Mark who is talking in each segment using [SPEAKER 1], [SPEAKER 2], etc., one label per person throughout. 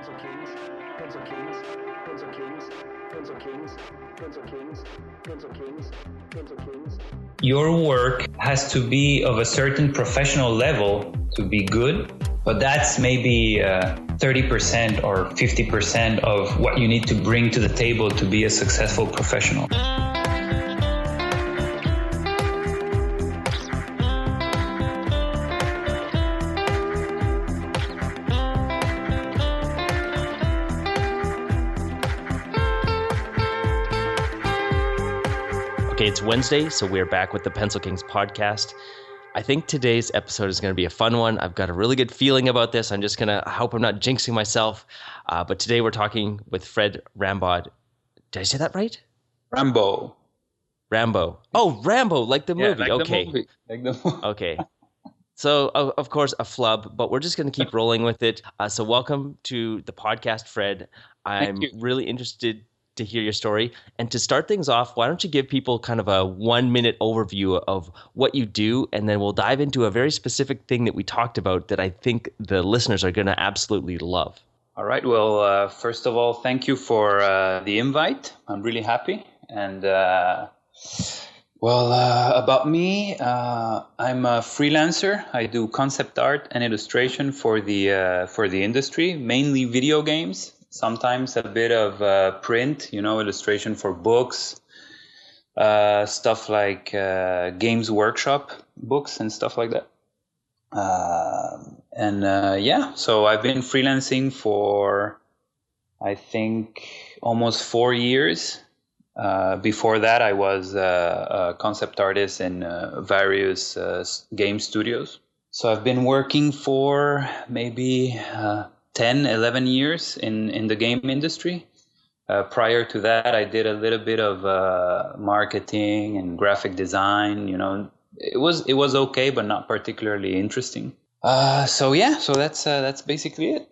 [SPEAKER 1] Pencil Kings, Pencil Kings, Pencil Kings, Pencil Kings, Pencil Kings, Pencil Kings, Pencil Kings.
[SPEAKER 2] Your work has to be of a certain professional level to be good, but that's maybe 30% or 50% of what you need to bring to the table to be a successful professional.
[SPEAKER 3] Okay, it's Wednesday, so we're back with the Pencil Kings podcast. I think today's episode is going to be a fun one. I've got a really good feeling about this. I hope I'm not jinxing myself. But today we're talking with Fred Rambaud. Did I say that right?
[SPEAKER 2] Rambaud.
[SPEAKER 3] Oh, Rambo, like the movie.
[SPEAKER 2] Like
[SPEAKER 3] okay.
[SPEAKER 2] The movie.
[SPEAKER 3] Okay. So, of course, a flub, but we're just going to keep rolling with it. So welcome to the podcast, Fred. I'm really interested to hear your story. And to start things off, why don't you give people kind of a 1-minute overview of what you do, and then we'll dive into a very specific thing that we talked about that I think the listeners are going to absolutely love.
[SPEAKER 2] All right. Well, first of all, thank you for the invite. I'm really happy. And about me, I'm a freelancer. I do concept art and illustration for the industry, mainly video games. Sometimes a bit of print, illustration for books, stuff like Games Workshop books and stuff like that. So I've been freelancing for, I think, almost 4 years. Before that, I was a concept artist in various game studios. So I've been working for maybe 10, 11 years in the game industry. Prior to that, I did a little bit of marketing and graphic design. It was okay, but not particularly interesting. So that's basically it.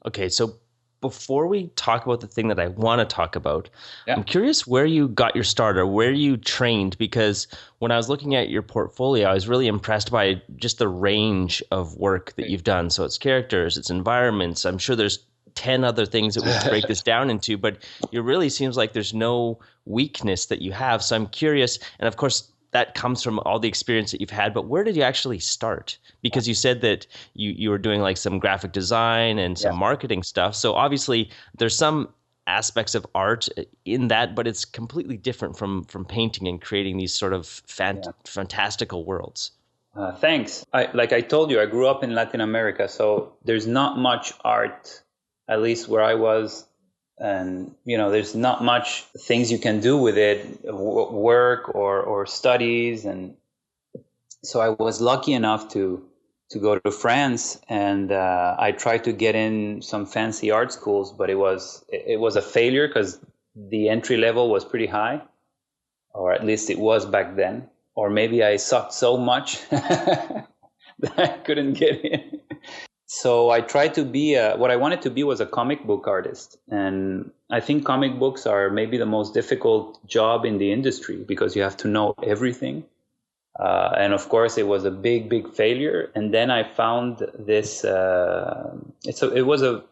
[SPEAKER 3] Okay, so before we talk about the thing that I want to talk about,
[SPEAKER 2] Yeah.
[SPEAKER 3] I'm curious where you got your start or where you trained, because when I was looking at your portfolio, I was really impressed by just the range of work that you've done. So it's characters, it's environments. I'm sure there's 10 other things that we could break this down into, but it really seems like there's no weakness that you have. So I'm curious, and of course, that comes from all the experience that you've had, but where did you actually start? Because you said that you were doing like some graphic design and some marketing stuff. So obviously there's some aspects of art in that, but it's completely different from painting and creating these sort of fantastical worlds.
[SPEAKER 2] Thanks. Like I told you, I grew up in Latin America, so there's not much art, at least where I was. And, there's not much things you can do with it, work or studies. And so I was lucky enough to go to France, and I tried to get in some fancy art schools, but it was a failure because the entry level was pretty high, or at least it was back then. Or maybe I sucked so much that I couldn't get in. So I tried to be what I wanted to be was a comic book artist. And I think comic books are maybe the most difficult job in the industry because you have to know everything. And of course, it was a big, big failure. And then I found this, it was a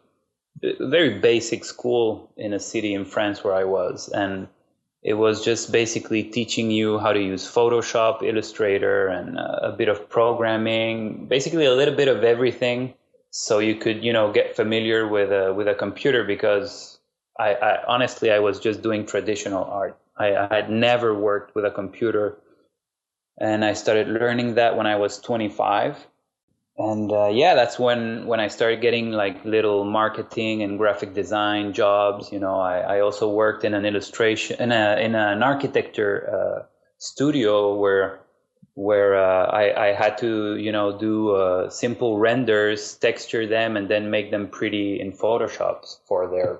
[SPEAKER 2] very basic school in a city in France where I was. And it was just basically teaching you how to use Photoshop, Illustrator, and a bit of programming, basically a little bit of everything. So you could, get familiar with a computer, because I honestly, I was just doing traditional art. I had never worked with a computer, and I started learning that when I was 25. And that's when I started getting like little marketing and graphic design jobs. I also worked in an illustration in an architecture studio where I had to, do simple renders, texture them, and then make them pretty in Photoshop for their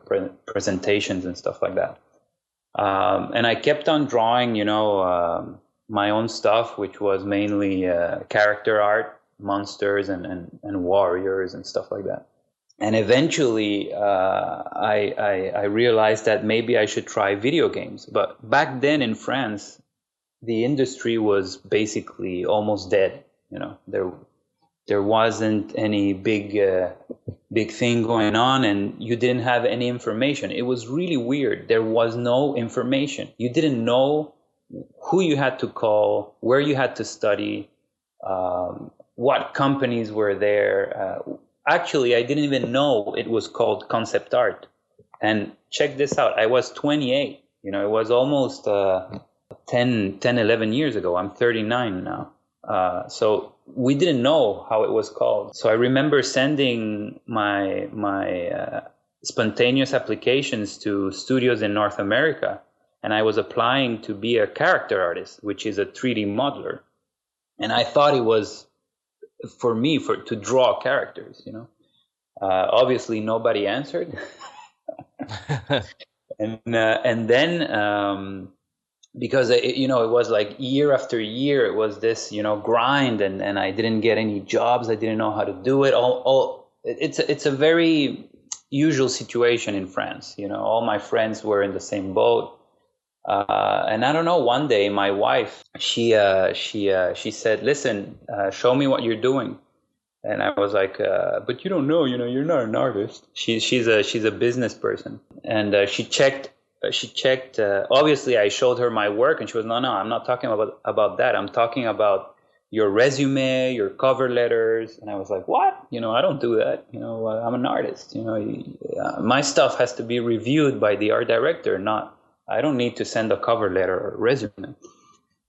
[SPEAKER 2] presentations and stuff like that. And I kept on drawing, my own stuff, which was mainly character art, monsters and warriors and stuff like that. And eventually, I realized that maybe I should try video games. But back then in France, the industry was basically almost dead. There wasn't any big big thing going on, and you didn't have any information. It was really weird. There was no information. You didn't know who you had to call, where you had to study, what companies were there. Actually, I didn't even know it was called concept art. And check this out. I was 28. You know, it was almost 11 years ago. I'm 39 now. So we didn't know how it was called. So I remember sending my spontaneous applications to studios in North America, and I was applying to be a character artist, which is a 3D modeler. And I thought it was for me to draw characters, you know. Obviously, nobody answered. And then because it was like year after year, it was this, grind, and I didn't get any jobs. I didn't know how to do it. It's a very usual situation in France. All my friends were in the same boat. And I don't know, one day my wife, she said, listen, show me what you're doing. And I was like, but you don't know, you're not an artist. She's a business person. And she checked, obviously I showed her my work, and she was, no, I'm not talking about that. I'm talking about your resume, your cover letters. And I was like, what? I don't do that. I'm an artist. My stuff has to be reviewed by the art director, I don't need to send a cover letter or resume.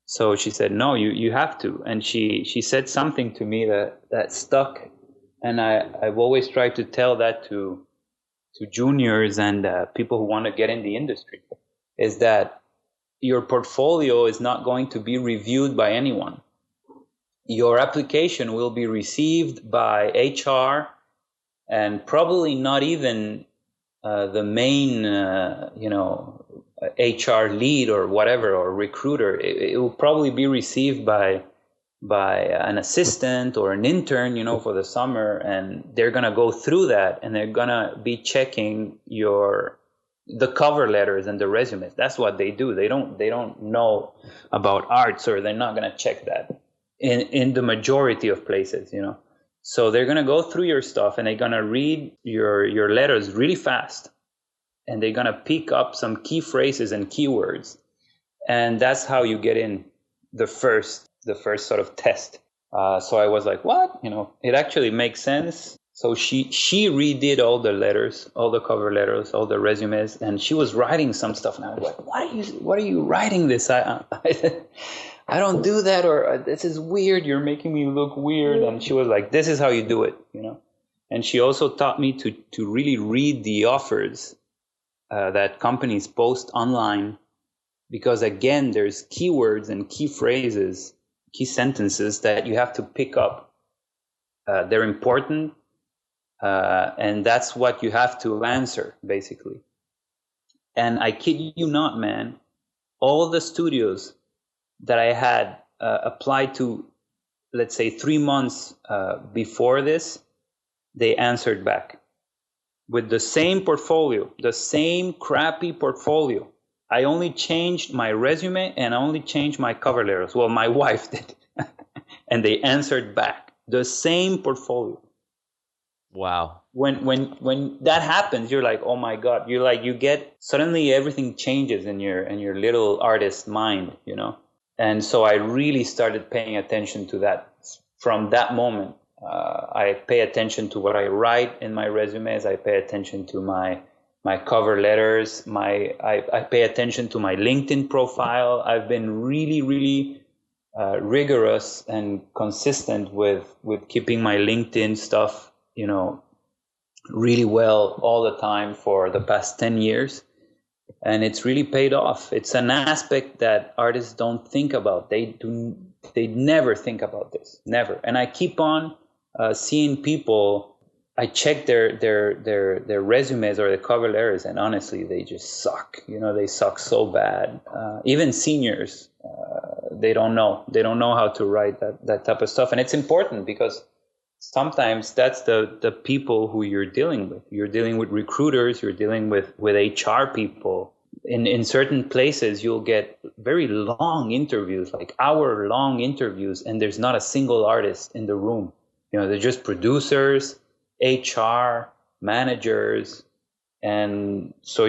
[SPEAKER 2] So she said, no, you have to. And she said something to me that stuck. And I've always tried to tell that to juniors and people who want to get in the industry, is that your portfolio is not going to be reviewed by anyone. Your application will be received by HR, and probably not even the main, HR lead or whatever, or recruiter. It will probably be received by an assistant or an intern, for the summer, and they're gonna go through that, and they're gonna be checking the cover letters and the resumes. That's what they do. They don't know about arts, or they're not gonna check that in the majority of places, So they're gonna go through your stuff, and they're gonna read your letters really fast. And they're going to pick up some key phrases and keywords. And that's how you get in the first sort of test. So I was like, what? It actually makes sense. So she redid all the letters, all the cover letters, all the resumes, and she was writing some stuff. And I was like, what are you writing this? I don't do that, or this is weird. You're making me look weird. And she was like, this is how you do it, And she also taught me to really read the offers that companies post online, because again, there's keywords and key phrases, key sentences that you have to pick up. They're important, and that's what you have to answer, basically. And I kid you not, man, all the studios that I had applied to, let's say 3 months before this, they answered back with the same portfolio, the same crappy portfolio. I only changed my resume and I only changed my cover letters. Well, my wife did. And they answered back. The same portfolio.
[SPEAKER 3] Wow.
[SPEAKER 2] When that happens, you're like, oh my God. You're like, suddenly everything changes in your little artist mind, And so I really started paying attention to that from that moment. I pay attention to what I write in my resumes. I pay attention to my cover letters. I pay attention to my LinkedIn profile. I've been really, really rigorous and consistent with keeping my LinkedIn stuff, really well all the time for the past 10 years. And it's really paid off. It's an aspect that artists don't think about. They never think about this, never. And I keep on seeing people. I check their resumes or their cover letters, and honestly, they just suck. They suck so bad. Even seniors, they don't know how to write that type of stuff. And it's important, because sometimes that's the people who you're dealing with. You're dealing with recruiters. You're dealing with HR people. In certain places, you'll get very long interviews, like hour-long interviews, and there's not a single artist in the room. They're just producers, HR, managers, and so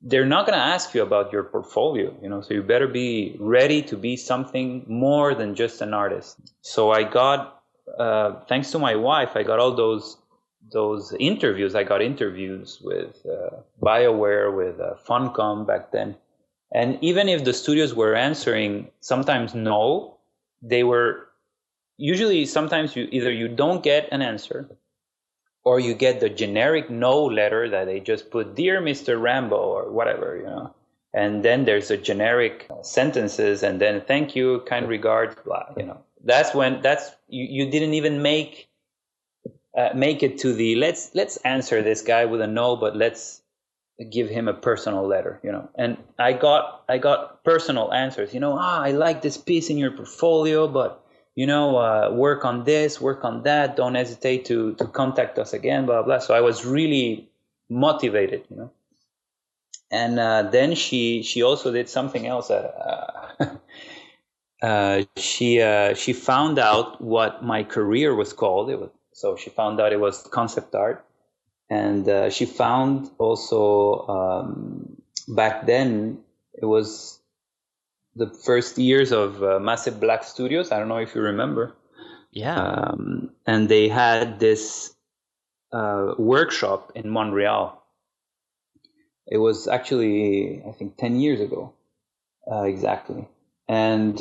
[SPEAKER 2] they're not going to ask you about your portfolio, so you better be ready to be something more than just an artist. So I got, thanks to my wife, I got all those interviews. I got interviews with BioWare, with Funcom back then. And even if the studios were answering sometimes no, they were usually, sometimes you don't get an answer, or you get the generic no letter that they just put, "Dear Mr. Rambaud," or whatever, and then there's a generic sentences, and then "Thank you, kind regards," blah, That's when you didn't even make it to the let's answer this guy with a no, but let's give him a personal letter, And I got personal answers, I like this piece in your portfolio, but work on this, work on that. Don't hesitate to contact us again, blah, blah. So I was really motivated, And then she also did something else that she found out what my career was called. So she found out it was concept art, and she found also back then it was the first years of Massive Black Studios. I don't know if you remember.
[SPEAKER 3] Yeah.
[SPEAKER 2] And they had this workshop in Montreal. It was actually, I think, 10 years ago, exactly. And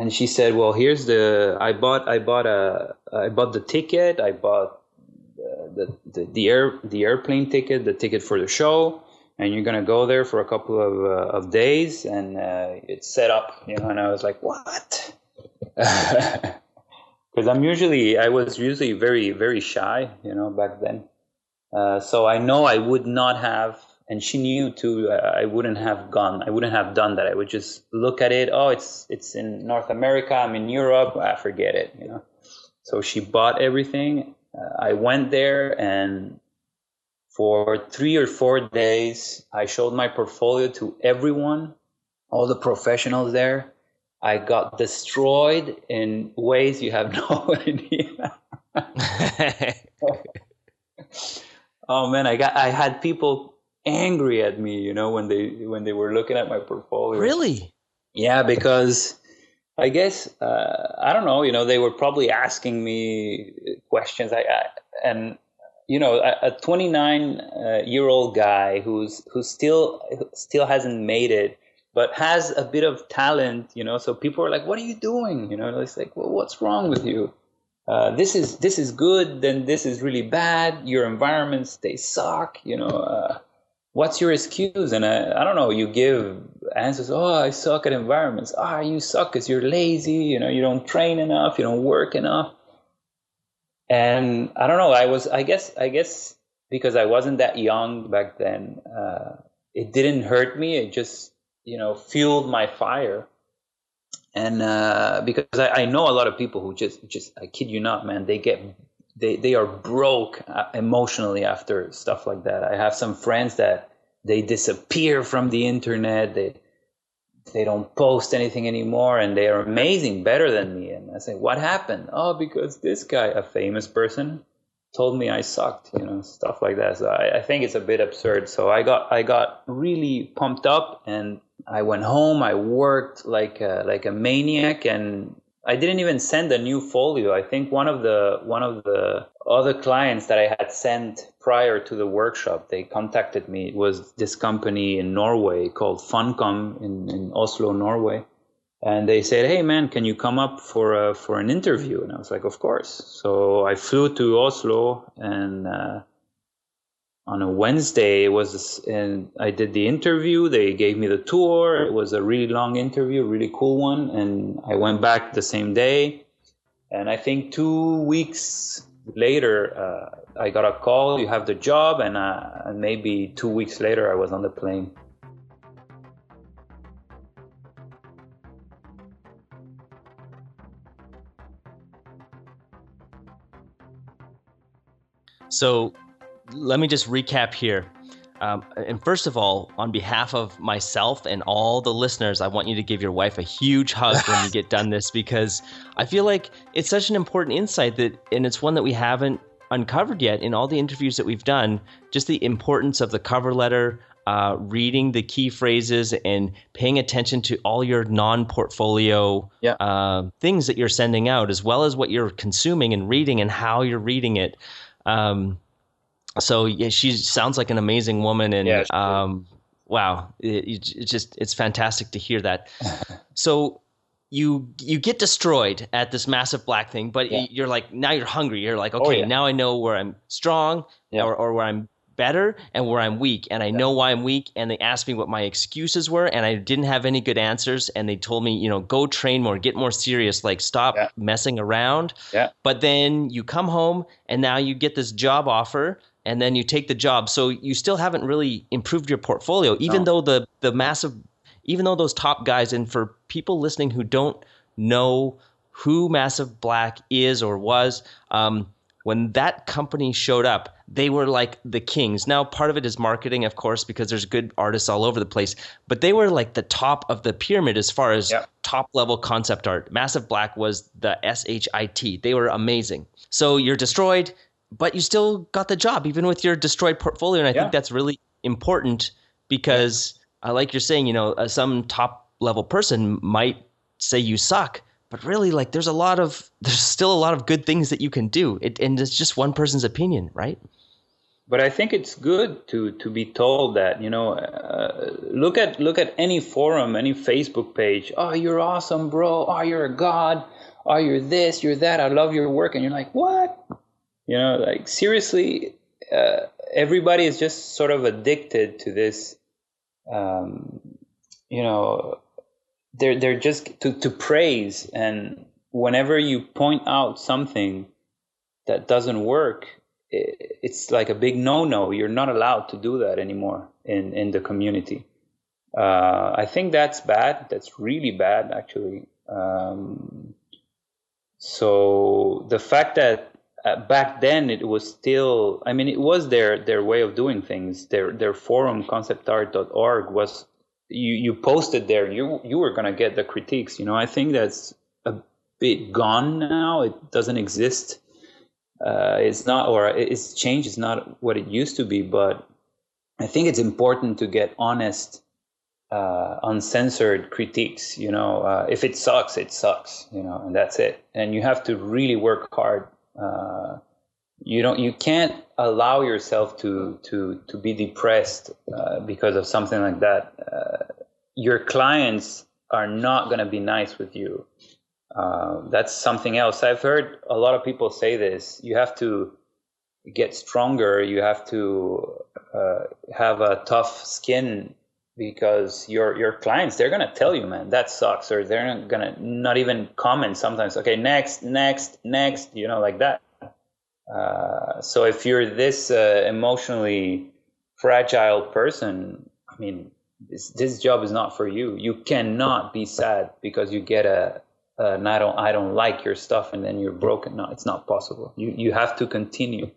[SPEAKER 2] she said, "Well, here's I bought the ticket. I bought the airplane ticket, the ticket for the show. And you're going to go there for a couple of days, and it's set up, and I was like, what? Because I was usually very, very shy, back then. So I know I would not have, and she knew too, I wouldn't have done that. I would just look at it. Oh, it's in North America. I'm in Europe. Forget it, So she bought everything. I went there, and for 3 or 4 days, I showed my portfolio to everyone, all the professionals there. I got destroyed in ways you have no idea. Oh man, I had people angry at me, when they were looking at my portfolio.
[SPEAKER 3] Really?
[SPEAKER 2] Yeah, because I guess I don't know, they were probably asking me questions. And a 29-year-old guy who's still hasn't made it, but has a bit of talent, So people are like, "What are you doing?" It's like, "Well, what's wrong with you? This is good, then this is really bad. Your environments, they suck. What's your excuse?" And I don't know. You give answers. "Oh, I suck at environments." You suck because you're lazy. You don't train enough. You don't work enough. And I don't know, I guess because I wasn't that young back then, it didn't hurt me. It just, fueled my fire. And because I know a lot of people who just I kid you not, man, they are broke emotionally after stuff like that. I have some friends that they disappear from the internet. They don't post anything anymore, and they are amazing, better than me. And I say, "What happened?" "Oh, because this guy, a famous person, told me I sucked," stuff like that. So I think it's a bit absurd. So I got really pumped up, and I went home. I worked like a maniac, and I didn't even send a new folio. I think one of the other clients that I had sent prior to the workshop, they contacted me. It was this company in Norway called Funcom in Oslo, Norway. And they said, "Hey man, can you come up for an interview?" And I was like, "Of course." So I flew to Oslo, and on a Wednesday and I did the interview. They gave me the tour. It was a really long interview, really cool one. And I went back the same day. And I think 2 weeks later, I got a call, "You have the job," and maybe 2 weeks later, I was on the plane.
[SPEAKER 3] So let me just recap here. And first of all, on behalf of myself and all the listeners, I want you to give your wife a huge hug when you get done this, because I feel like it's such an important insight and it's one that we haven't uncovered yet in all the interviews that we've done, just the importance of the cover letter, reading the key phrases and paying attention to all your non-portfolio things that you're sending out, as well as what you're consuming and reading and how you're reading it. So yeah, she sounds like an amazing woman, and wow, it's fantastic to hear that. So you get destroyed at this massive black thing, but you're like, now you're hungry. You're like, okay, now I know where I'm strong or where I'm better and where I'm weak, and I know why I'm weak. And they asked me what my excuses were, and I didn't have any good answers. And they told me, go train more, get more serious, like stop messing around. But then you come home and now you get this job offer, and then you take the job. So you still haven't really improved your portfolio, even though even though those top guys, and for people listening who don't know who Massive Black is or was, when that company showed up, they were like the kings. Now, part of it is marketing, of course, because there's good artists all over the place, but they were like the top of the pyramid as far as top level concept art. Massive Black was the SHIT. They were amazing. So you're destroyed, but you still got the job, even with your destroyed portfolio. And I think that's really important because, like you're saying, some top level person might say you suck, but really, like, there's still a lot of good things that you can do. And it's just one person's opinion, right?
[SPEAKER 2] But I think it's good to be told that, look at any forum, any Facebook page. Oh, you're awesome, bro. Oh, you're a god. Oh, you're this, you're that. I love your work. And you're like, what? Like, seriously, everybody is just sort of addicted to this, they're just to praise. And whenever you point out something that doesn't work, it's like a big no-no. You're not allowed to do that anymore in the community. I think that's bad. That's really bad, actually. So the fact that back then it was still, it was their way of doing things. Their forum, conceptart.org, was, you posted there, you were going to get the critiques. I think that's a bit gone now. It doesn't exist. It's not, or it's changed. It's not what it used to be, but I think it's important to get honest, uncensored critiques. If it sucks, it sucks, and that's it. And you have to really work hard. You can't allow yourself to be depressed because of something like that. Your clients are not going to be nice with you. That's something else. I've heard a lot of people say this. You have to get stronger. You have to have a tough skin, because your clients, they're going to tell you, man, that sucks, or they're not going to not even comment sometimes. Okay, next, like that. So if you're this emotionally fragile person, this job is not for you. You cannot be sad because you get an I don't like your stuff and then you're broken. No, it's not possible. You have to continue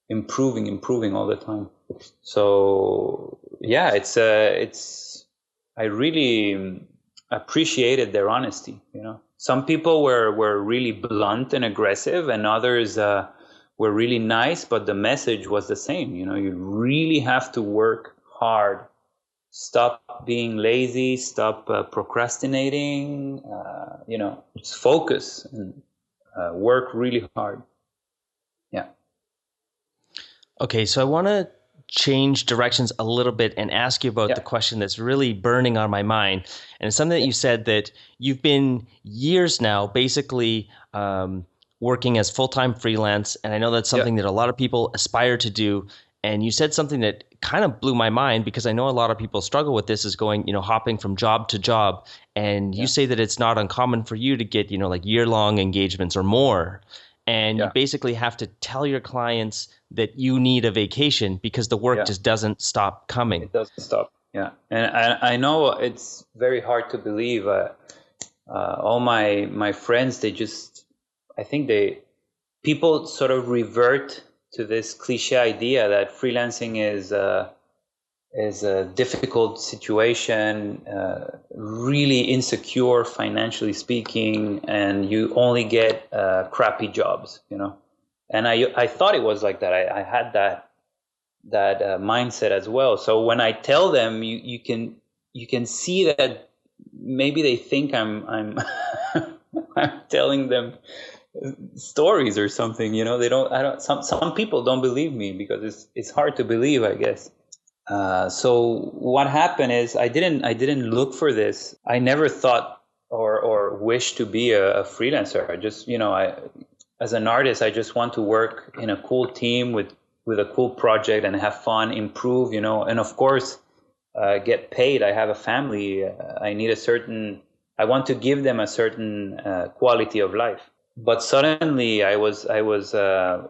[SPEAKER 2] improving all the time. So yeah, I really appreciated their honesty. Some people were really blunt and aggressive, and others were really nice, but the message was the same. You really have to work hard. Stop being lazy, stop procrastinating, just focus and work really hard. Yeah.
[SPEAKER 3] Okay, so I want to change directions a little bit and ask you about the question that's really burning on my mind. And it's something that you said, that you've been years now basically working as full-time freelance. And I know that's something that a lot of people aspire to do. And you said something that kind of blew my mind, because I know a lot of people struggle with this, is going, hopping from job to job. And you say that it's not uncommon for you to get, like year-long engagements or more. And you basically have to tell your clients that you need a vacation because the work just doesn't stop coming.
[SPEAKER 2] It doesn't stop. Yeah. And I know it's very hard to believe. All my friends, people sort of revert to this cliche idea that freelancing is a difficult situation, really insecure financially speaking, and you only get crappy jobs, And I thought it was like that. I had that mindset as well. So when I tell them, you can see that maybe they think I'm I'm telling them stories or something. They don't. I don't. Some people don't believe me because it's hard to believe, I guess. So what happened is I didn't look for this. I never thought or wished to be a freelancer. I just as an artist, I just want to work in a cool team with a cool project and have fun, improve, and of course get paid. I have a family. I want to give them a certain quality of life. But suddenly I was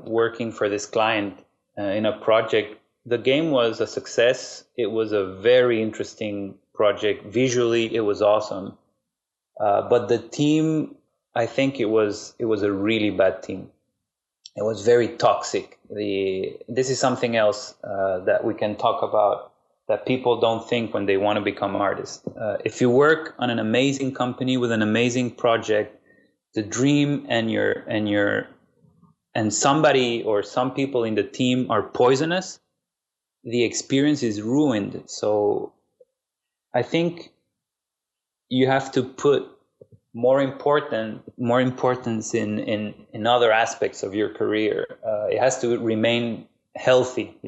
[SPEAKER 2] working for this client in a project. The game was a success. It was a very interesting project. Visually, it was awesome. But the team, I think it was a really bad team. It was very toxic. This is something else that we can talk about that people don't think when they want to become artists. If you work on an amazing company with an amazing project, the dream and somebody or some people in the team are poisonous, the experience is ruined. So I think you have to put more importance in other aspects of your career. It has to remain healthy,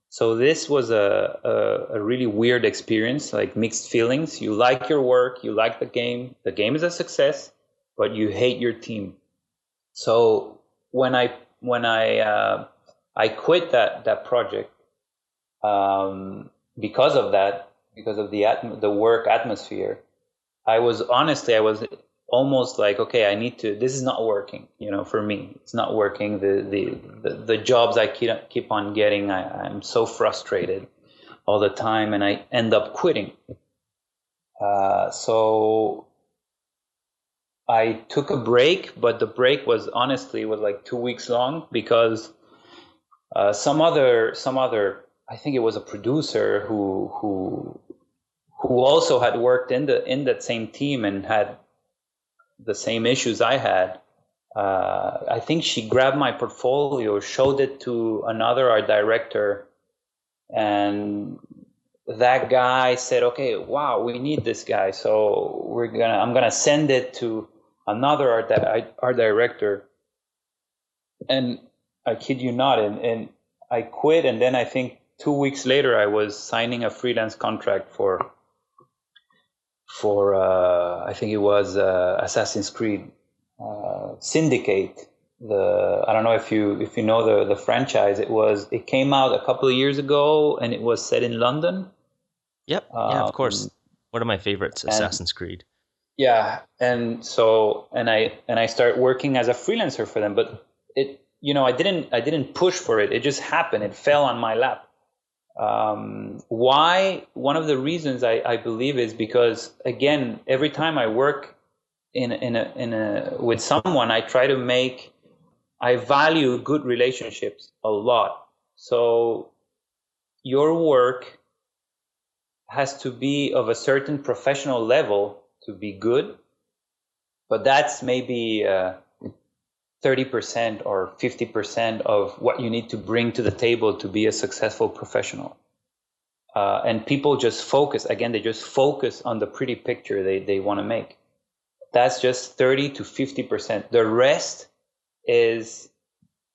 [SPEAKER 2] So this was a really weird experience, like mixed feelings. You like your work, you like the game. The game is a success, but you hate your team. So when I quit that project because of that, because of the work atmosphere, I was almost like, okay, this is not working, for me. It's not working. The jobs I keep on getting, I'm so frustrated all the time, and I end up quitting. So I took a break, but the break was like 2 weeks long because some other, I think it was a producer who also had worked in that same team and had the same issues I had. I think she grabbed my portfolio, showed it to another art director, and that guy said, "Okay, wow, we need this guy, so I'm gonna send it to another art director." And I kid you not, and I quit, and then I think 2 weeks later I was signing a freelance contract for I think it was Assassin's Creed Syndicate. I don't know if you know the franchise. It came out a couple of years ago, and it was set in London.
[SPEAKER 3] Yep. Yeah, of course. One of my favorites, Assassin's Creed.
[SPEAKER 2] Yeah, and so I started working as a freelancer for them, but I didn't push for it. It just happened. It fell on my lap. Why? One of the reasons I believe is because, again, every time I work with someone, I value good relationships a lot. So your work has to be of a certain professional level to be good, but that's maybe 30% or 50% of what you need to bring to the table to be a successful professional. And people just focus on the pretty picture they want to make. That's just 30 to 50%. The rest is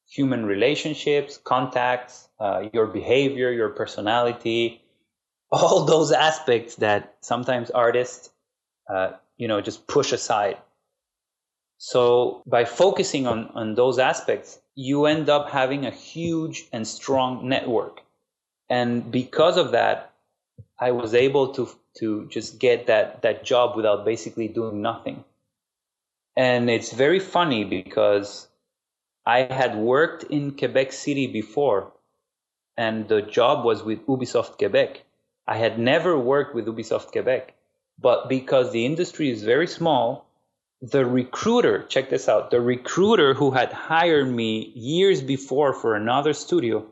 [SPEAKER 2] human relationships, contacts, your behavior, your personality, all those aspects that sometimes artists, just push aside. So by focusing on those aspects, you end up having a huge and strong network. And because of that, I was able to just get that job without basically doing nothing. And it's very funny because I had worked in Quebec City before, and the job was with Ubisoft Quebec. I had never worked with Ubisoft Quebec, but because the industry is very small, the recruiter, check this out, the recruiter who had hired me years before for another studio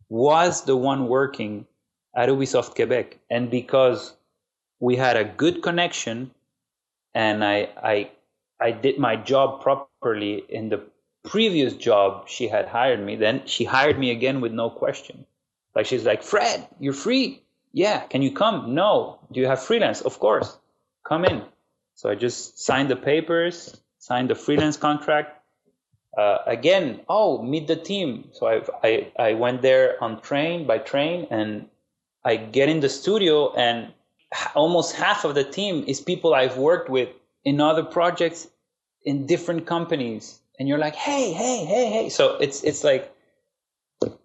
[SPEAKER 2] was the one working at Ubisoft Quebec. And because we had a good connection and I did my job properly in previous job she had hired me, then she hired me again with no question. Like, she's like, Fred, you're free. Yeah. Can you come? No. Do you have freelance? Of course. Come in. So I just signed the papers, signed the freelance contract. Again, meet the team. So I went there by train, and I get in the studio, and almost half of the team is people I've worked with in other projects in different companies. And you're like, hey. So it's like,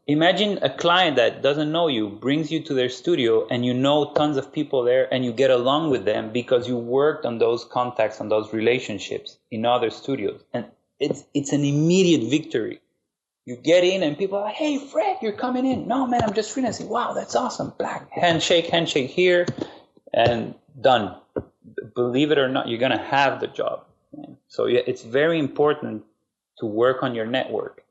[SPEAKER 2] imagine a client that doesn't know you brings you to their studio, and you know tons of people there, and you get along with them because you worked on those contacts, on those relationships in other studios. And it's an immediate victory. You get in and people are like, hey, Fred, you're coming in. No, man, I'm just freelancing. Wow, that's awesome. Black handshake here, and done. Believe it or not, you're going to have the job. So yeah, it's very important to work on your network.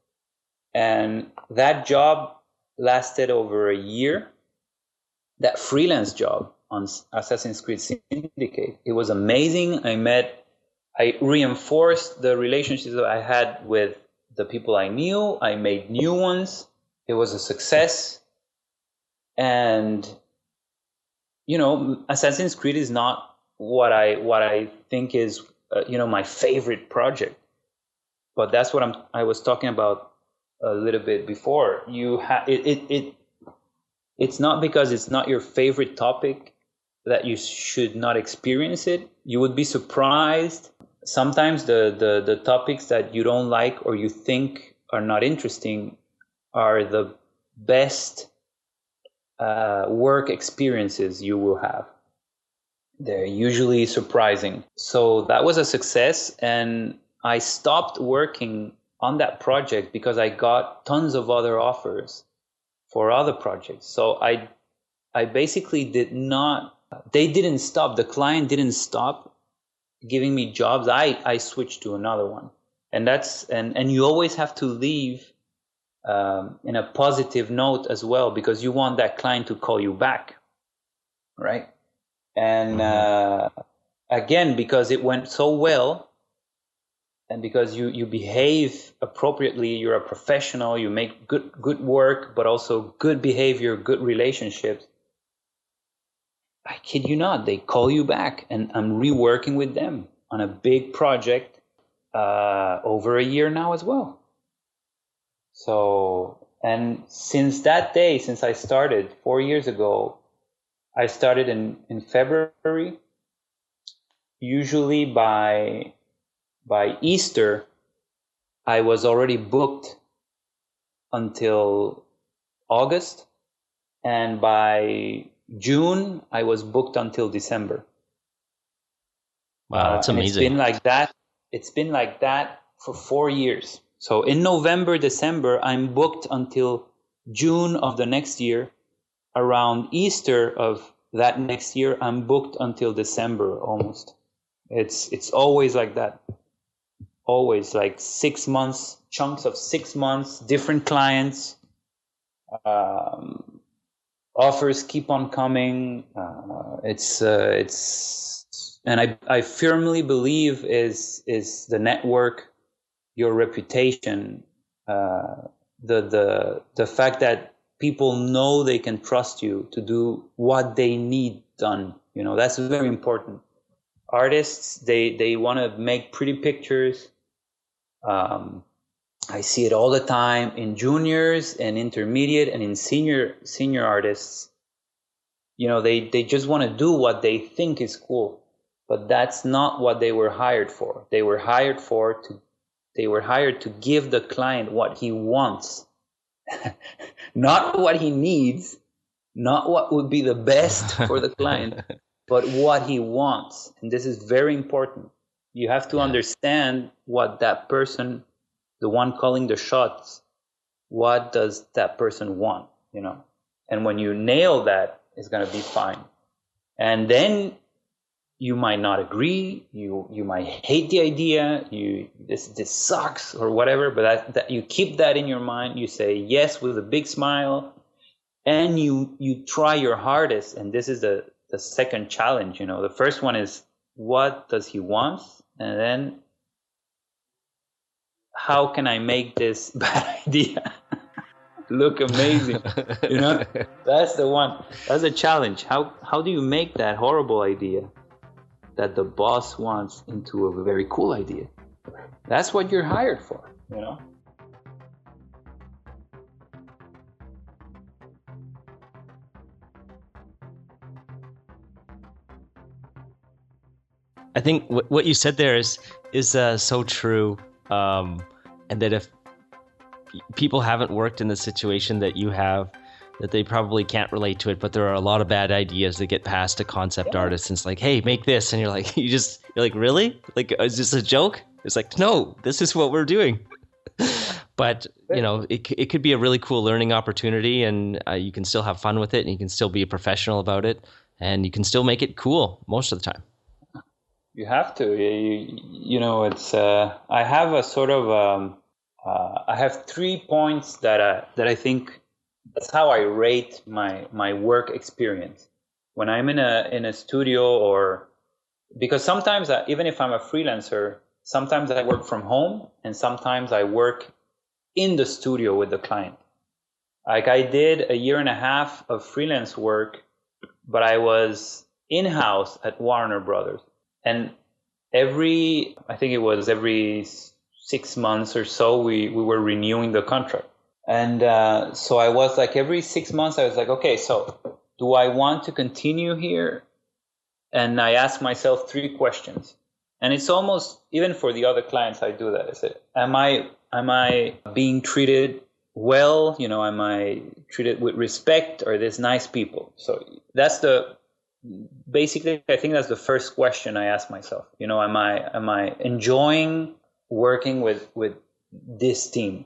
[SPEAKER 2] And that job lasted over a year. That freelance job on Assassin's Creed Syndicate, it was amazing. I reinforced the relationships that I had with the people I knew. I made new ones. It was a success. And, Assassin's Creed is not what I think is, my favorite project. But that's what I was talking about a little bit before. It's not because it's not your favorite topic that you should not experience it. You would be surprised. Sometimes the topics that you don't like or you think are not interesting are the best work experiences you will have. They're usually surprising. So that was a success, and I stopped working on that project because I got tons of other offers for other projects. So I basically they didn't stop, the client didn't stop giving me jobs. I switched to another one. And and you always have to leave in a positive note as well, because you want that client to call you back, right? And again, because it went so well, and because you behave appropriately, you're a professional, you make good work, but also good behavior, good relationships, I kid you not, they call you back, and I'm reworking with them on a big project over a year now as well. So, and since that day, since I started 4 years ago, I started in February. Usually by Easter, I was already booked until August, and by June, I was booked until December.
[SPEAKER 3] Wow, that's amazing.
[SPEAKER 2] It's been like that for 4 years. So in November, December, I'm booked until June of the next year. Around Easter of that next year, I'm booked until December almost. It's always like that. Always like 6 months, chunks of 6 months, different clients. Offers keep on coming. And I firmly believe is the network, your reputation, the fact that people know they can trust you to do what they need done. That's very important. Artists, they want to make pretty pictures. I see it all the time in juniors and intermediate and in senior artists. They just want to do what they think is cool, but that's not what they were hired for. They were hired to give the client what he wants, not what he needs, not what would be the best for the client, but what he wants. And this is very important. You have to understand what that person, the one calling the shots, what does that person want, And when you nail that, it's going to be fine. And then you might not agree, you might hate the idea, this sucks or whatever, but that you keep that in your mind. You say yes with a big smile, and you try your hardest. And this is the second challenge. The first one is, what does he want? And then how can I make this bad idea look amazing? That's the one. That's the challenge. How do you make that horrible idea that the boss wants into a very cool idea? That's what you're hired for,
[SPEAKER 3] I think what you said there is so true, and that if people haven't worked in the situation that you have, that they probably can't relate to it. But there are a lot of bad ideas that get passed to concept artists, and it's like, hey, make this, and you're like, really? Like, is this a joke? It's like, no, this is what we're doing. But it could be a really cool learning opportunity, and you can still have fun with it, and you can still be a professional about it, and you can still make it cool most of the time.
[SPEAKER 2] You have to. It's. I have a sort of. I have 3 points that I think that's how I rate my work experience when I'm in a studio, or because sometimes even if I'm a freelancer, sometimes I work from home and sometimes I work in the studio with the client. Like I did a 1.5 years of freelance work, but I was in-house at Warner Brothers. And every 6 months or so, we were renewing the contract. And so I was like, every 6 months, I was like, okay, so do I want to continue here? And I asked myself 3 questions. And it's almost, even for the other clients, I do that. I say, am I being treated well? Am I treated with respect? Are these nice people? So that's basically, I think that's the first question I ask myself. Am I enjoying working with this team?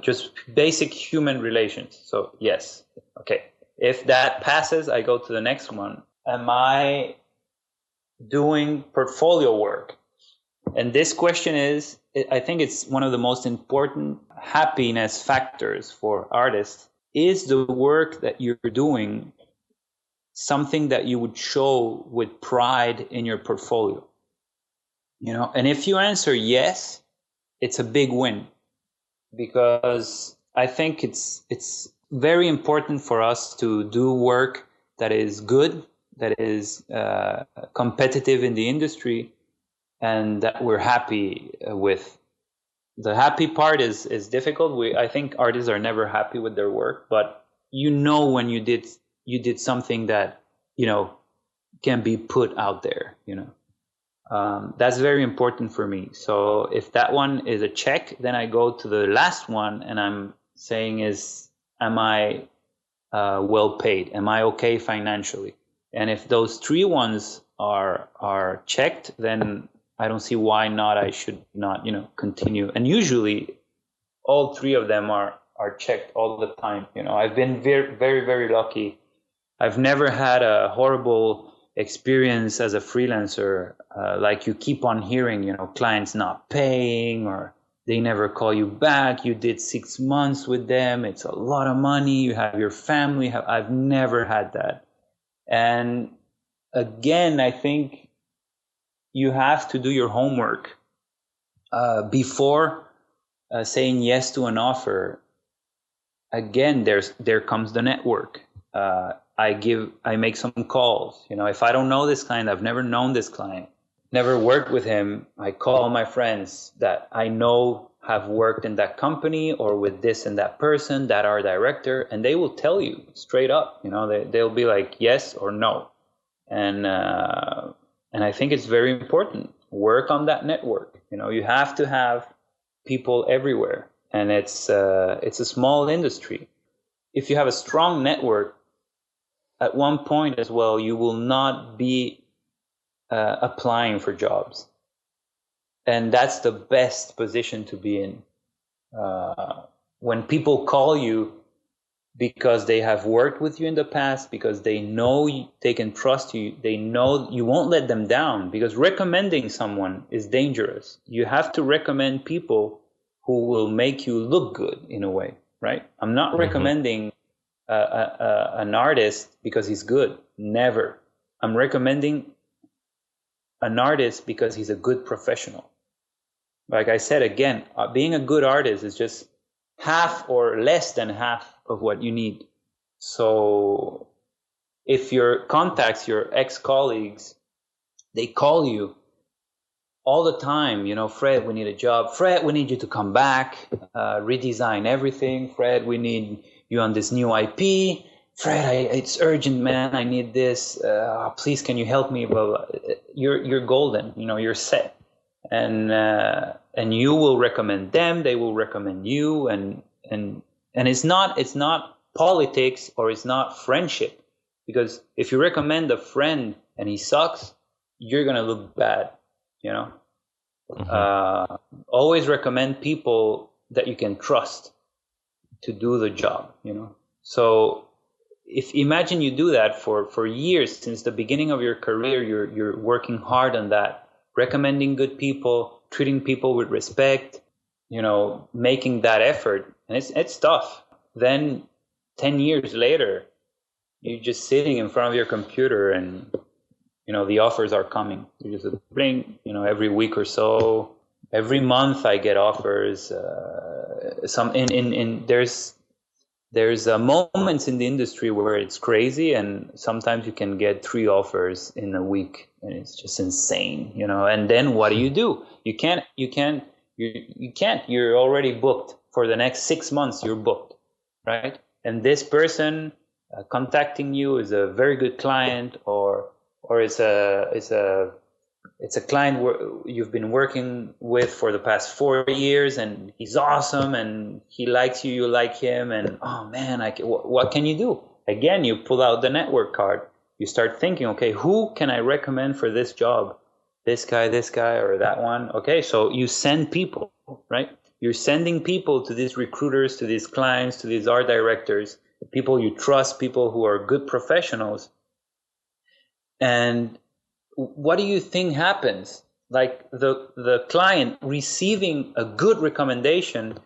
[SPEAKER 2] Just basic human relations. So yes. Okay. If that passes, I go to the next one. Am I doing portfolio work? And this question I think it's one of the most important happiness factors for artists. Is the work that you're doing something that you would show with pride in your portfolio? And if you answer yes, it's a big win, because I think it's very important for us to do work that is good, that is competitive in the industry, and that we're happy with. The happy part is difficult. I think artists are never happy with their work, but when you did something that can be put out there. That's very important for me. So if that one is a check, then I go to the last one, and I'm saying am I well paid? Am I okay financially? And if those 3 ones are checked, then I don't see why not. I should not continue. And usually all 3 of them are checked all the time. I've been very, very, very lucky. I've never had a horrible experience as a freelancer, like you keep on hearing, clients not paying, or they never call you back. You did 6 months with them. It's a lot of money. You have your family. I've never had that. And again, I think you have to do your homework before saying yes to an offer. Again, there comes the network. I make some calls. If I don't know this client, I've never known this client, never worked with him, I call my friends that I know have worked in that company or with this and that person, that are director, and they will tell you straight up. They'll be like yes or no, and I think it's very important. Work on that network. You have to have people everywhere, and it's a small industry. If you have a strong network, at one point as well, you will not be applying for jobs. And that's the best position to be in. When people call you because they have worked with you in the past, because they know they can trust you, they know you won't let them down, because recommending someone is dangerous. You have to recommend people who will make you look good in a way, right? I'm not recommending an artist because he's good. Never. I'm recommending an artist because he's a good professional. Like I said, again, being a good artist is just half or less than half of what you need. So if your contacts, your ex-colleagues, they call you all the time, Fred, we need a job. Fred, we need you to come back, redesign everything. Fred, we need you on this new IP. Fred, it's urgent, man. I need this. Please, can you help me? Blah, blah. You're golden. You're set, and you will recommend them. They will recommend you, and it's not politics or it's not friendship, because if you recommend a friend and he sucks, you're gonna look bad. Always recommend people that you can trust to do the job. So imagine you do that for years, since the beginning of your career, you're working hard on that, recommending good people, treating people with respect, making that effort, and it's tough. Then 10 years later, you're just sitting in front of your computer and the offers are coming. You just bring, every week or so, every month I get offers. There's moments in the industry where it's crazy, and sometimes you can get 3 offers in a week, and it's just insane, And then what do? You can't. You're already booked for the next 6 months. You're booked, right? And this person contacting you is a very good client, or it's a client you've been working with for the past 4 years, and he's awesome, and he likes you, you like him, and oh man, what can you do? Again, you pull out the network card. You start thinking, okay, who can I recommend for this job? This guy, or that one. Okay, so you send people, right? You're sending people to these recruiters, to these clients, to these art directors, people you trust, people who are good professionals. And what do you think happens? Like the client receiving a good recommendation,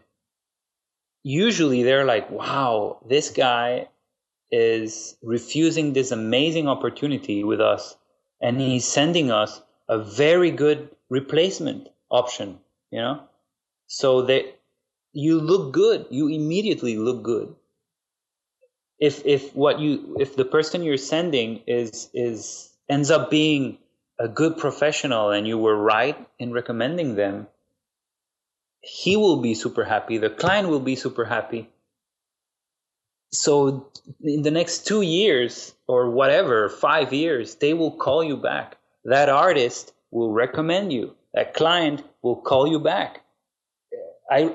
[SPEAKER 2] usually they're like, wow, this guy is refusing this amazing opportunity with us, and he's sending us a very good replacement option, so that you look good. You immediately look good. If the person you're sending ends up being a good professional and you were right in recommending them, he will be super happy. The client will be super happy. So in the next 2 years or whatever, 5 years, they will call you back. That artist will recommend you. That client will call you back.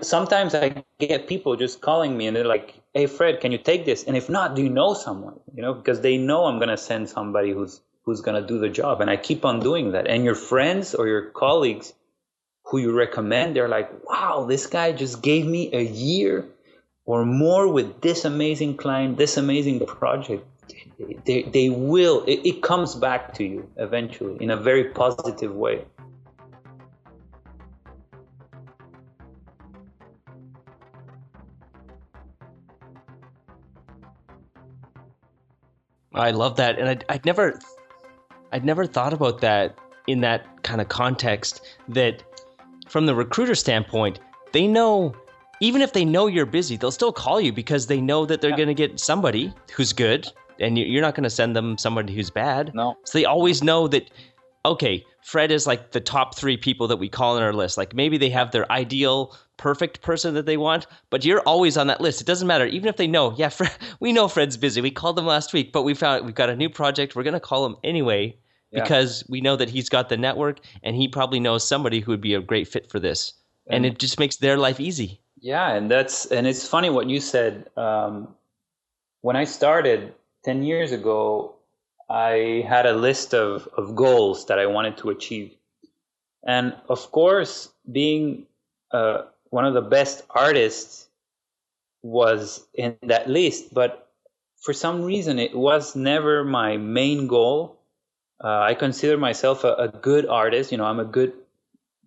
[SPEAKER 2] Sometimes I get people just calling me and they're like, hey, Fred, can you take this? And if not, do you know someone? Because they know I'm going to send somebody who's going to do the job. And I keep on doing that. And your friends or your colleagues who you recommend, they're like, wow, this guy just gave me a year or more with this amazing client, this amazing project. They will, it comes back to you eventually in a very positive way.
[SPEAKER 3] I love that. And I'd never thought about that in that kind of context, that from the recruiter standpoint, they know, even if they know you're busy, they'll still call you because they know that they're going to get somebody who's good, and you're not going to send them somebody who's bad.
[SPEAKER 2] No.
[SPEAKER 3] So they always know that, okay, Fred is like the top 3 people that we call on our list. Like maybe they have their ideal perfect person that they want, but you're always on that list. It doesn't matter. Even if they know, yeah, we know Fred's busy. We called him last week, but we've got a new project. We're going to call him anyway because we know that he's got the network and he probably knows somebody who would be a great fit for this. And it just makes their life easy.
[SPEAKER 2] Yeah. And it's funny what you said. When I started 10 years ago, I had a list of goals that I wanted to achieve. And of course, being one of the best artists was in that list, but for some reason it was never my main goal. I consider myself a good artist. I'm a good,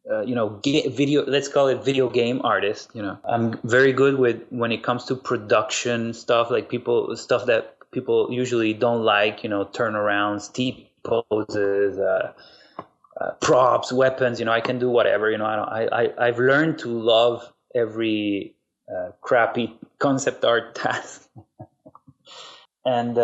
[SPEAKER 2] let's call it video game artist. I'm very good when it comes to production stuff, like stuff that people usually don't like, turnarounds, T poses, props, weapons. I can do whatever. I've learned to love every crappy concept art task, and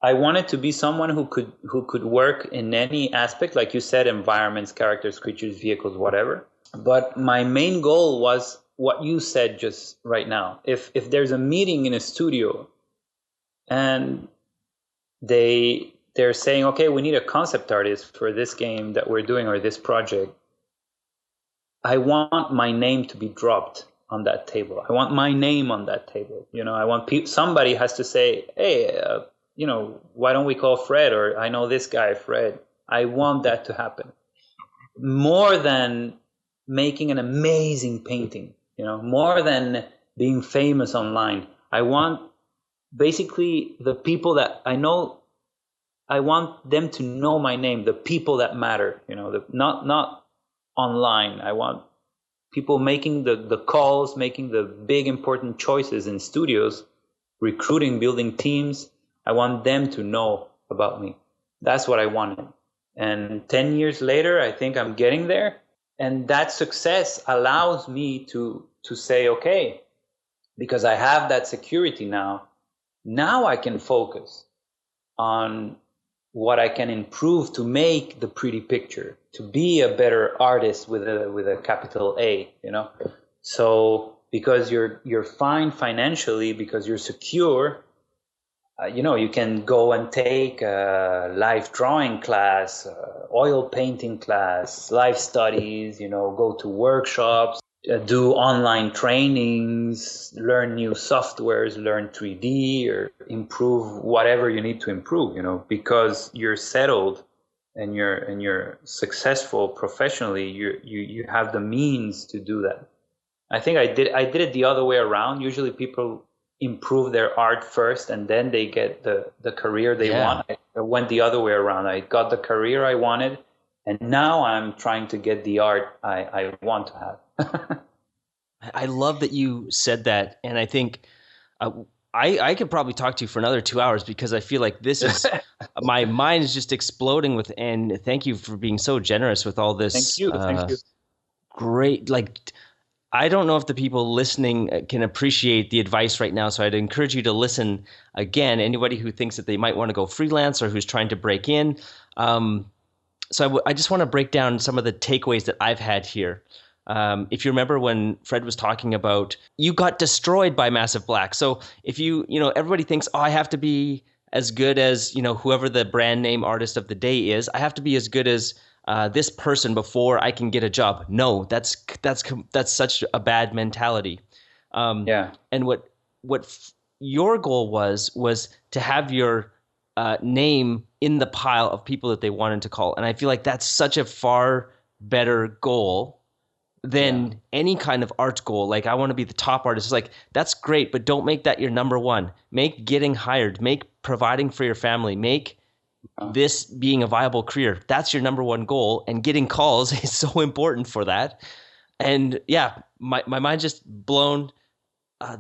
[SPEAKER 2] I wanted to be someone who could work in any aspect, like you said, environments, characters, creatures, vehicles, whatever. But my main goal was what you said just right now. If there's a meeting in a studio and they're saying, okay, we need a concept artist for this game that we're doing or this project, I want my name to be dropped on that table. I want my name on that table. I want somebody has to say, hey, why don't we call Fred? Or I know this guy, Fred. I want that to happen more than making an amazing painting, more than being famous online. I want basically the people that I know, I want them to know my name, the people that matter, not online. I want people making the calls, making the big important choices in studios, recruiting, building teams. I want them to know about me. That's what I wanted. And 10 years later, I think I'm getting there. And that success allows me to say, okay, because I have that security now I can focus on what I can improve to make the pretty picture, to be a better artist with a capital A, So because you're fine financially, because you're secure, you can go and take a life drawing class, oil painting class, life studies, go to workshops, do online trainings, learn new softwares, learn 3D, or improve whatever you need to improve, because you're settled and you're successful professionally. You have the means to do that. I think I did it the other way around. Usually people improve their art first and then they get the career they want. I went the other way around. I got the career I wanted, and now I'm trying to get the art I want to have.
[SPEAKER 3] I love that you said that, and I think I could probably talk to you for another 2 hours, because I feel like this is my mind is just exploding with. And thank you for being so generous with all this.
[SPEAKER 2] Thank you.
[SPEAKER 3] Great, I don't know if the people listening can appreciate the advice right now, so I'd encourage you to listen again. Anybody who thinks that they might want to go freelance or who's trying to break in. I just want to break down some of the takeaways that I've had here. If you remember when Fred was talking about, you got destroyed by Massive Black. So if everybody thinks, I have to be as good as, whoever the brand name artist of the day is. I have to be as good as this person before I can get a job. No, that's such a bad mentality. And what your goal was to have your name in the pile of people that they wanted to call. And I feel like that's such a far better goal than any kind of art goal. Like, I want to be the top artist. It's like, that's great, but don't make that your number one. Make getting hired, make providing for your family, make this being a viable career. That's your number one goal. And getting calls is so important for that. And my mind's just blown.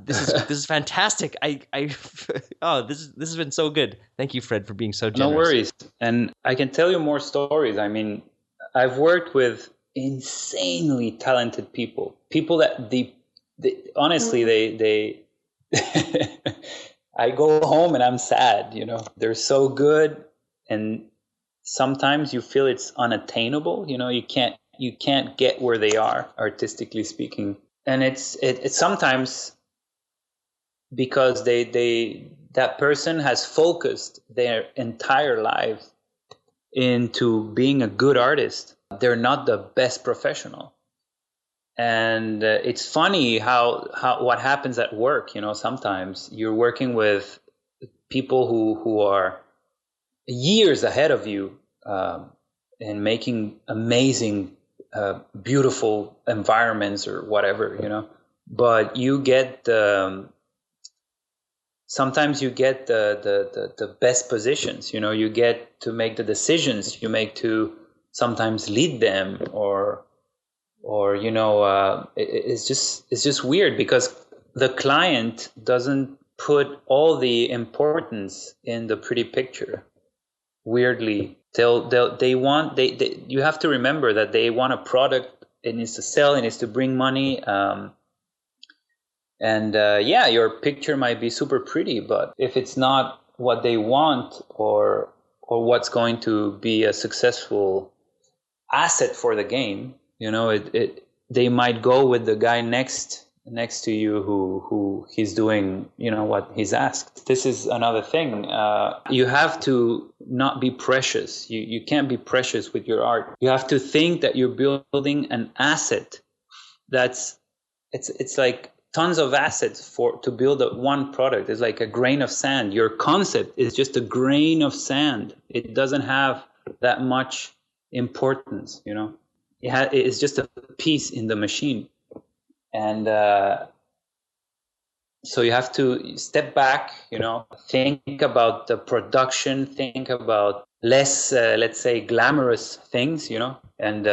[SPEAKER 3] This is fantastic. This has been so good. Thank you, Fred, for being so generous.
[SPEAKER 2] No worries. And I can tell you more stories. I mean, I've worked with insanely talented people that honestly, they I go home and I'm sad, they're so good. And sometimes you feel it's unattainable. You can't get where they are, artistically speaking. And it's sometimes because that person has focused their entire life into being a good artist. They're not the best professional. And it's funny how what happens at work. Sometimes you're working with people who are years ahead of you and making amazing, beautiful environments or whatever, but you get sometimes you get the best positions, you get to make the decisions, you make to sometimes lead them or it's just weird because the client doesn't put all the importance in the pretty picture. Weirdly, They you have to remember that they want a product. It needs to sell. It needs to bring money. Yeah, your picture might be super pretty, but if it's not what they want or what's going to be a successful asset for the game, they might go with the guy next to you who he's doing, what he's asked. This is another thing. You have to not be precious. You can't be precious with your art. You have to think that you're building an asset it's like tons of assets to build one product. It's like a grain of sand. Your concept is just a grain of sand. It doesn't have that much importance, it's just a piece in the machine. And so you have to step back, think about the production, think about less, let's say, glamorous things, and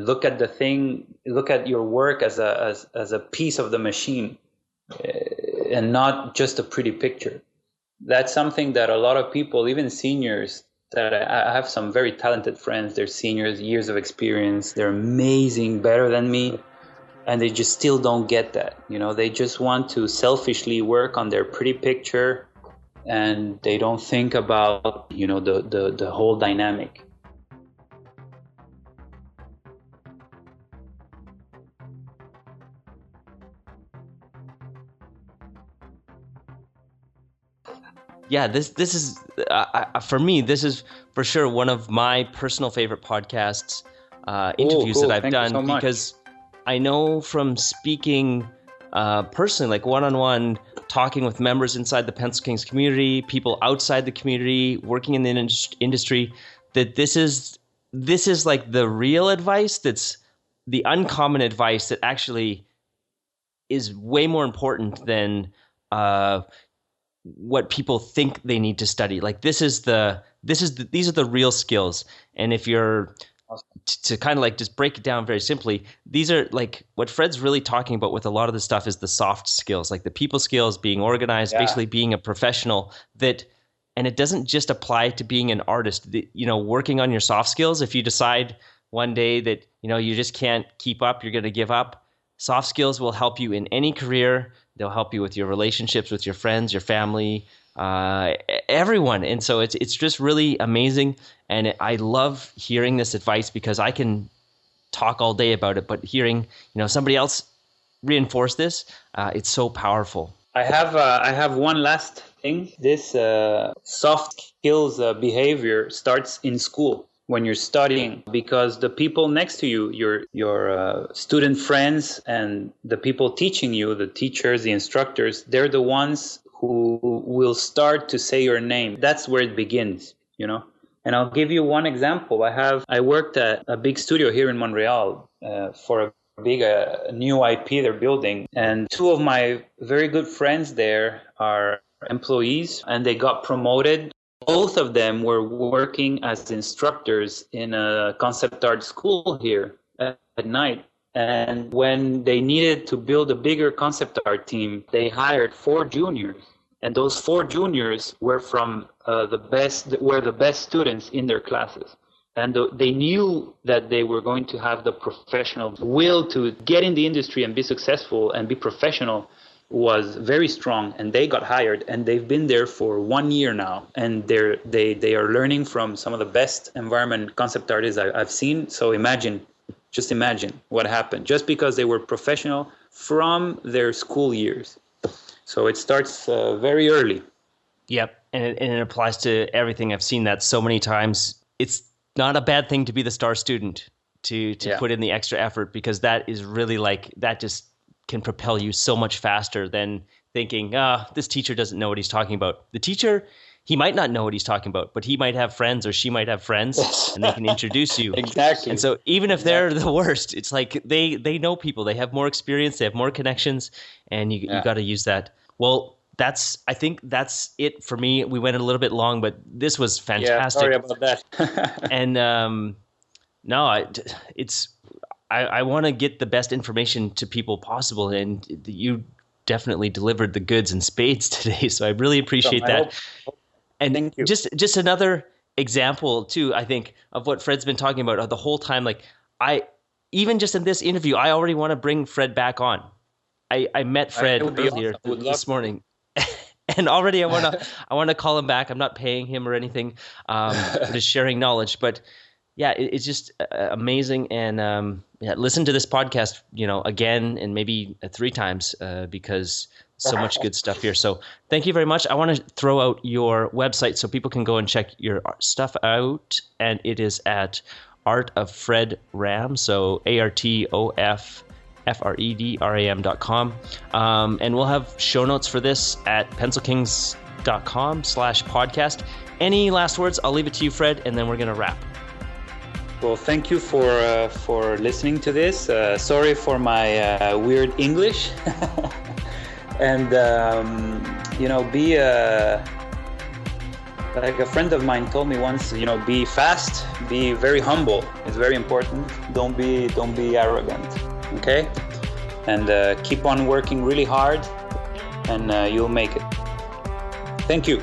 [SPEAKER 2] look at your work as a piece of the machine, and not just a pretty picture. That's something that a lot of people, even seniors, that I have some very talented friends, they're seniors, years of experience, they're amazing, better than me, and they just still don't get that. They just want to selfishly work on their pretty picture, and they don't think about, the whole dynamic.
[SPEAKER 3] Yeah, this is for me. This is for sure one of my personal favorite podcasts, interviews that I've done, because I know from speaking personally, like one-on-one, talking with members inside the Pencil Kings community, people outside the community, working in the industry, that this is like the real advice. That's the uncommon advice that actually is way more important than what people think they need to study. Like these are the real skills. And if you're to kind of like just break it down very simply, these are like what Fred's really talking about with a lot of this stuff is the soft skills, like the people skills, being organized, basically being a professional. And it doesn't just apply to being an artist. Working on your soft skills. If you decide one day that you just can't keep up, you're going to give up, soft skills will help you in any career. They'll help you with your relationships with your friends, your family, everyone. And so it's just really amazing. And I love hearing this advice because I can talk all day about it, but hearing, somebody else reinforce this, it's so powerful.
[SPEAKER 2] I have one last thing. This soft skills behavior starts in school when you're studying, because the people next to you, your student friends, and the people teaching you, the teachers, the instructors, they're the ones who will start to say your name. That's where it begins, And I'll give you one example. I worked at a big studio here in Montreal for a big new IP they're building, and two of my very good friends there are employees, and they got promoted. Both of them were working as instructors in a concept art school here at night. And when they needed to build a bigger concept art team, they hired 4 juniors. And those 4 juniors were from the best students in their classes. And they knew that they were going to have the professional will to get in the industry and be successful and be professional was very strong, and they got hired, and they've been there for 1 year now, and they are learning from some of the best environment concept artists I've seen. So just imagine what happened just because they were professional from their school years. So it starts very early.
[SPEAKER 3] Yep, and it applies to everything. I've seen that so many times. It's not a bad thing to be the star student, to put in the extra effort, because that is really that just can propel you so much faster than thinking, this teacher doesn't know what he's talking about. The teacher, he might not know what he's talking about, but he might have friends, or she might have friends, and they can introduce you.
[SPEAKER 2] Exactly.
[SPEAKER 3] And so even if they're the worst, it's like they know people, they have more experience, they have more connections, and you got to use that. Well, I think that's it for me. We went a little bit long, but this was fantastic.
[SPEAKER 2] Yeah, sorry about that.
[SPEAKER 3] And I want to get the best information to people possible, and you definitely delivered the goods in spades today. So I really appreciate that. And
[SPEAKER 2] thank you.
[SPEAKER 3] Just another example too, I think, of what Fred's been talking about the whole time. Like even just in this interview, I already want to bring Fred back on. I met Fred earlier this morning. And already I want to call him back. I'm not paying him or anything. We're just sharing knowledge. But yeah, it's just amazing. And listen to this podcast, again and maybe 3 times because so much good stuff here. So thank you very much. I want to throw out your website so people can go and check your stuff out. And it is at Art of Fred Ram. So ARTOFFREDRAM.com. And we'll have show notes for this at pencilkings.com/podcast. Any last words? I'll leave it to you, Fred, and then we're going to wrap.
[SPEAKER 2] Well, thank you for listening to this. Sorry for my weird English. And, be like a friend of mine told me once, be fast, be very humble. It's very important. Don't be arrogant. Okay? And keep on working really hard, and you'll make it. Thank you.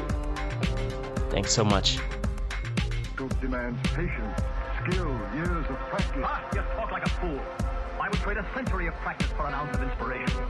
[SPEAKER 3] Thanks so much.
[SPEAKER 4] Truth demands patience, skill, years of practice.
[SPEAKER 5] You talk like a fool. I would trade a century of practice for an ounce of inspiration.